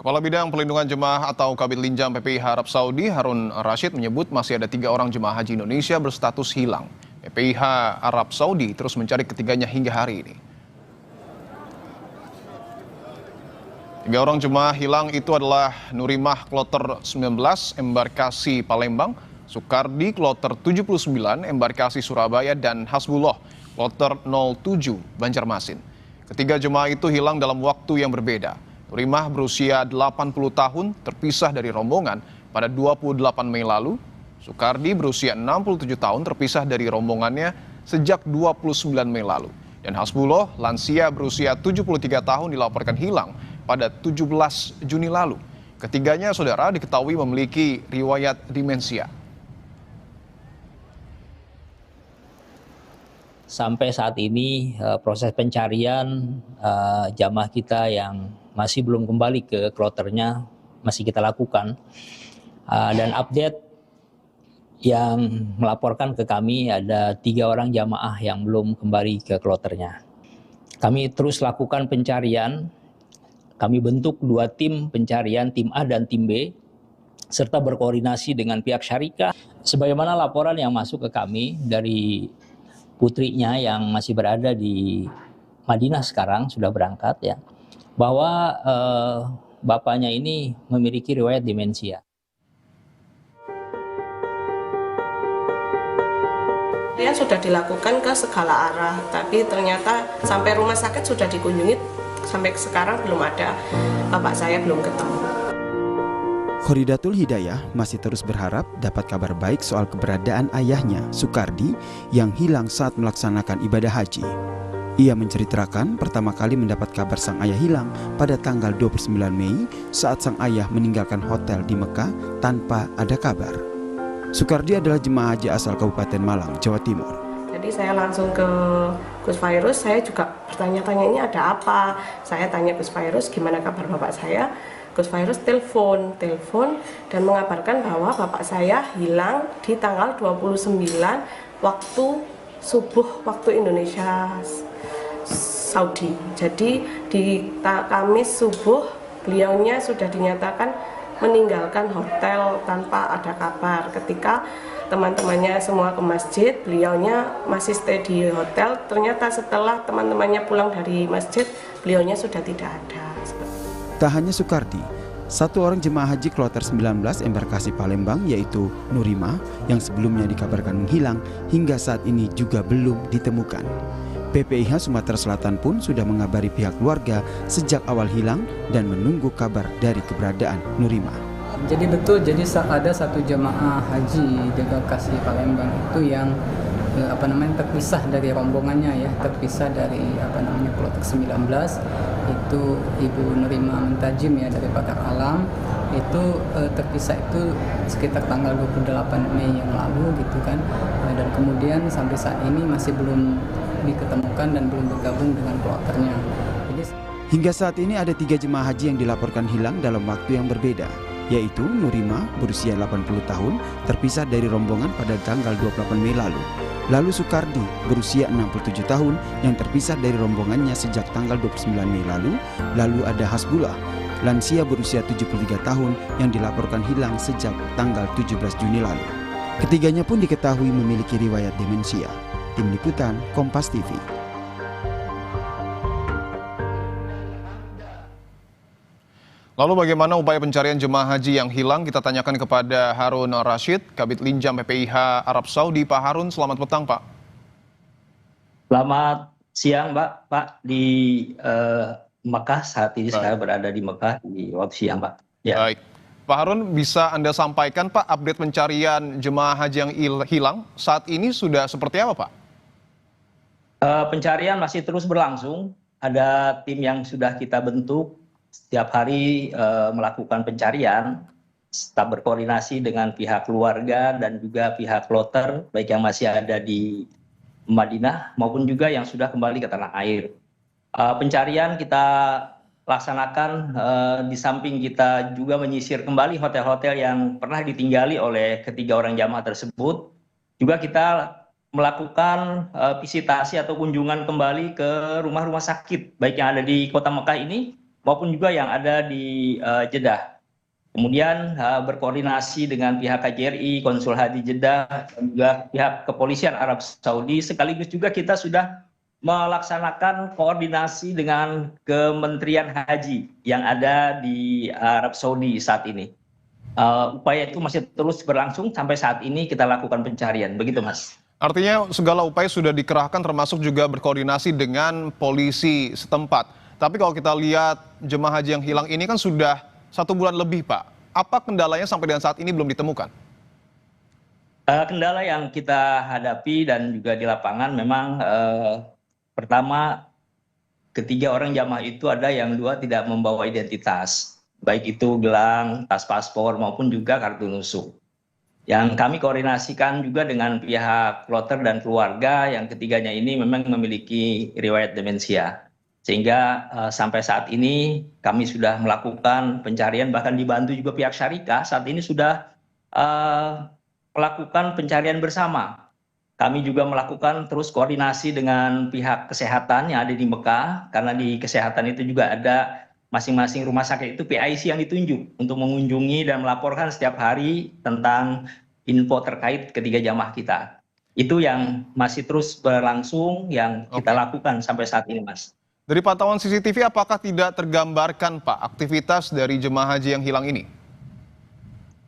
Kepala Bidang Pelindungan Jemaah atau Kabit Linjam PPIH Arab Saudi, Harun Rashid menyebut masih ada 3 orang jemaah haji Indonesia berstatus hilang. PPIH Arab Saudi terus mencari ketiganya hingga hari ini. 3 orang jemaah hilang itu adalah Nurimah Kloter 19, embarkasi Palembang, Sukardi Kloter 79, embarkasi Surabaya, dan Hasbullah Kloter 07, Banjarmasin. Ketiga jemaah itu hilang dalam waktu yang berbeda. Nurimah berusia 80 tahun terpisah dari rombongan pada 28 Mei lalu. Sukardi berusia 67 tahun terpisah dari rombongannya sejak 29 Mei lalu. Dan Hasbullah lansia berusia 73 tahun dilaporkan hilang pada 17 Juni lalu. Ketiganya saudara diketahui memiliki riwayat demensia. Sampai saat ini proses pencarian jamaah kita yang masih belum kembali ke kloternya masih kita lakukan. Dan update yang melaporkan ke kami ada 3 orang jamaah yang belum kembali ke kloternya. Kami terus lakukan pencarian. Kami bentuk 2 tim pencarian, tim A dan tim B, serta berkoordinasi dengan pihak syarikah. Sebagaimana laporan yang masuk ke kami dari putrinya yang masih berada di Madinah sekarang, sudah berangkat ya, bahwa bapaknya ini memiliki riwayat demensia. Dia sudah dilakukan ke segala arah, tapi ternyata sampai rumah sakit sudah dikunjungi, sampai sekarang belum ada, bapak saya belum ketemu. Khoridatul Hidayah masih terus berharap dapat kabar baik soal keberadaan ayahnya, Sukardi, yang hilang saat melaksanakan ibadah haji. Ia menceritakan pertama kali mendapat kabar sang ayah hilang pada tanggal 29 Mei saat sang ayah meninggalkan hotel di Mekah tanpa ada kabar. Sukardi adalah jemaah haji asal Kabupaten Malang, Jawa Timur. Jadi saya langsung ke Gus Fairuz, saya juga bertanya-tanya ini ada apa. Saya tanya Gus Fairuz gimana kabar bapak saya. Gus Fairuz telepon dan mengabarkan bahwa bapak saya hilang di tanggal 29 waktu subuh waktu Indonesia Saudi. Jadi di Kamis subuh beliaunya sudah dinyatakan meninggalkan hotel tanpa ada kabar. Ketika teman-temannya semua ke masjid, beliaunya masih stay di hotel. Ternyata setelah teman-temannya pulang dari masjid, beliaunya sudah tidak ada. Tak hanya Sukardi, 1 orang jemaah haji kloter 19 embarkasi Palembang yaitu Nurimah yang sebelumnya dikabarkan menghilang hingga saat ini juga belum ditemukan. PPIH Sumatera Selatan pun sudah mengabari pihak keluarga sejak awal hilang dan menunggu kabar dari keberadaan Nurimah. Jadi betul, jadi ada 1 jemaah haji di embarkasi Palembang itu yang terpisah dari rombongannya ya, terpisah dari kloter 19 itu Ibu Nurimah Mentajim ya dari Pakar Alam itu terpisah itu sekitar tanggal 28 Mei yang lalu gitu kan, dan kemudian sampai saat ini masih belum diketemukan dan belum bergabung dengan kloternya. Hingga saat ini ada 3 jemaah haji yang dilaporkan hilang dalam waktu yang berbeda, yaitu Nurimah berusia 80 tahun terpisah dari rombongan pada tanggal 28 Mei lalu. Lalu Sukardi berusia 67 tahun yang terpisah dari rombongannya sejak tanggal 29 Mei lalu. Lalu ada Hasbullah, lansia berusia 73 tahun yang dilaporkan hilang sejak tanggal 17 Juni lalu. Ketiganya pun diketahui memiliki riwayat demensia. Tim Liputan Kompas TV. Lalu bagaimana upaya pencarian jemaah haji yang hilang? Kita tanyakan kepada Harun Rashid, Kabit Linjam PPIH Arab Saudi. Pak Harun, selamat petang Pak. Selamat siang Pak di Mekah, saat ini saya berada di Mekah di waktu siang Pak. Ya. Baik. Pak Harun, bisa Anda sampaikan Pak update pencarian jemaah haji yang hilang saat ini sudah seperti apa Pak? Pencarian masih terus berlangsung, ada tim yang sudah kita bentuk. Setiap hari melakukan pencarian, tetap berkoordinasi dengan pihak keluarga dan juga pihak kloter, baik yang masih ada di Madinah maupun juga yang sudah kembali ke tanah air. Pencarian kita laksanakan di samping kita juga menyisir kembali hotel-hotel yang pernah ditinggali oleh ketiga orang jamaah tersebut. Juga kita melakukan visitasi atau kunjungan kembali ke rumah-rumah sakit, baik yang ada di Kota Mekah ini maupun juga yang ada di Jeddah. Kemudian berkoordinasi dengan pihak KJRI, Konsul Haji Jeddah, dan juga pihak kepolisian Arab Saudi, sekaligus juga kita sudah melaksanakan koordinasi dengan Kementerian Haji yang ada di Arab Saudi saat ini. Upaya itu masih terus berlangsung sampai saat ini kita lakukan pencarian, begitu Mas. Artinya segala upaya sudah dikerahkan termasuk juga berkoordinasi dengan polisi setempat. Tapi kalau kita lihat jemaah haji yang hilang ini kan sudah 1 bulan lebih Pak. Apa kendalanya sampai dengan saat ini belum ditemukan? Kendala yang kita hadapi dan juga di lapangan memang pertama, ketiga orang jamaah itu ada yang 2 tidak membawa identitas, baik itu gelang, tas paspor maupun juga kartu nusuk. Yang kami koordinasikan juga dengan pihak kloter dan keluarga, yang ketiganya ini memang memiliki riwayat demensia. Sehingga sampai saat ini kami sudah melakukan pencarian, bahkan dibantu juga pihak syarikah, saat ini sudah melakukan pencarian bersama. Kami juga melakukan terus koordinasi dengan pihak kesehatan yang ada di Mekah, karena di kesehatan itu juga ada masing-masing rumah sakit itu PIC yang ditunjuk untuk mengunjungi dan melaporkan setiap hari tentang info terkait ketiga jamaah kita. Itu yang masih terus berlangsung, yang kita lakukan sampai saat ini, Mas. Dari pantauan CCTV, apakah tidak tergambarkan Pak aktivitas dari jemaah haji yang hilang ini?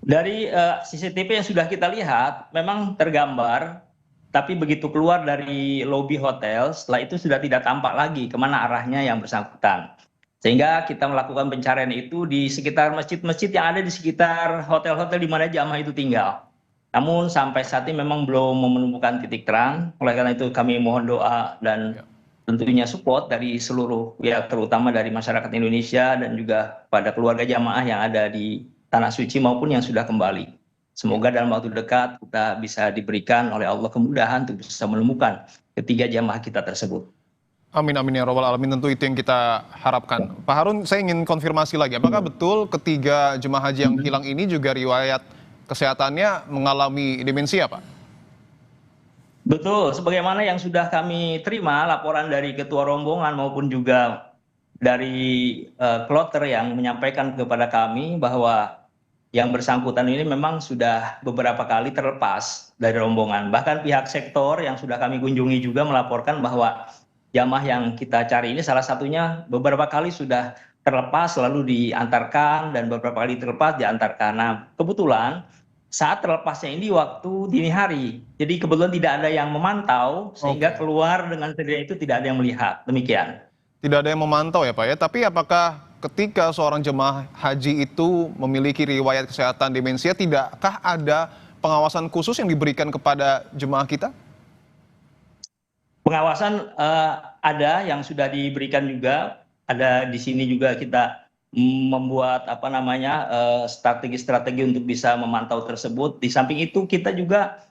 Dari CCTV yang sudah kita lihat, memang tergambar. Tapi begitu keluar dari lobi hotel, setelah itu sudah tidak tampak lagi kemana arahnya yang bersangkutan. Sehingga kita melakukan pencarian itu di sekitar masjid-masjid yang ada di sekitar hotel-hotel di mana jamaah itu tinggal. Namun sampai saat ini memang belum menemukan titik terang. Oleh karena itu kami mohon doa dan tentunya support dari seluruh pihak, terutama dari masyarakat Indonesia dan juga pada keluarga jamaah yang ada di Tanah Suci maupun yang sudah kembali. Semoga dalam waktu dekat kita bisa diberikan oleh Allah kemudahan untuk bisa menemukan ketiga jamaah kita tersebut. Amin, amin ya robbal alamin, tentu itu yang kita harapkan. Pak Harun, saya ingin konfirmasi lagi, apakah betul ketiga jemaah haji yang hilang ini juga riwayat kesehatannya mengalami demensia, Pak? Betul, sebagaimana yang sudah kami terima laporan dari ketua rombongan maupun juga dari kloter yang menyampaikan kepada kami bahwa yang bersangkutan ini memang sudah beberapa kali terlepas dari rombongan. Bahkan pihak sektor yang sudah kami kunjungi juga melaporkan bahwa jamaah yang kita cari ini salah satunya beberapa kali sudah terlepas lalu diantarkan dan beberapa kali terlepas diantarkan. Nah, kebetulan saat terlepasnya ini waktu dini hari. Jadi kebetulan tidak ada yang memantau sehingga keluar dengan sendirinya itu tidak ada yang melihat. Demikian. Tidak ada yang memantau ya Pak ya, tapi apakah ketika seorang jemaah haji itu memiliki riwayat kesehatan demensia, tidakkah ada pengawasan khusus yang diberikan kepada jemaah kita? Pengawasan ada yang sudah diberikan juga, ada di sini juga kita membuat strategi-strategi untuk bisa memantau tersebut. Di samping itu kita juga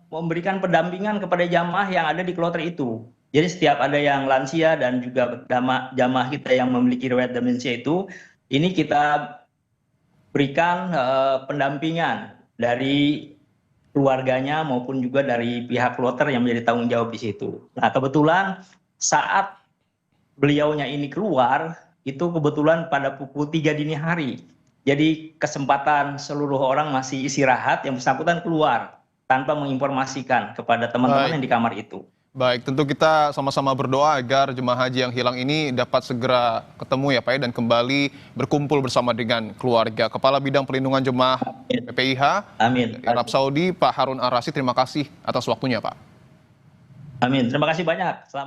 memberikan pendampingan kepada jamaah yang ada di kloter itu. Jadi setiap ada yang lansia dan juga jamaah kita yang memiliki riwayat demensia itu, ini kita berikan pendampingan dari keluarganya maupun juga dari pihak kloter yang menjadi tanggung jawab di situ. Nah, kebetulan saat beliaunya ini keluar, itu kebetulan pada pukul 3 dini hari. Jadi kesempatan seluruh orang masih istirahat, yang bersangkutan keluar tanpa menginformasikan kepada teman-teman yang di kamar itu. Baik, tentu kita sama-sama berdoa agar jemaah haji yang hilang ini dapat segera ketemu ya Pak ya, dan kembali berkumpul bersama dengan keluarga. Kepala Bidang Pelindungan Jemaah PPIH Arab Saudi, Pak Harun Ar-Rasyid, terima kasih atas waktunya Pak. Amin, terima kasih banyak. Selamat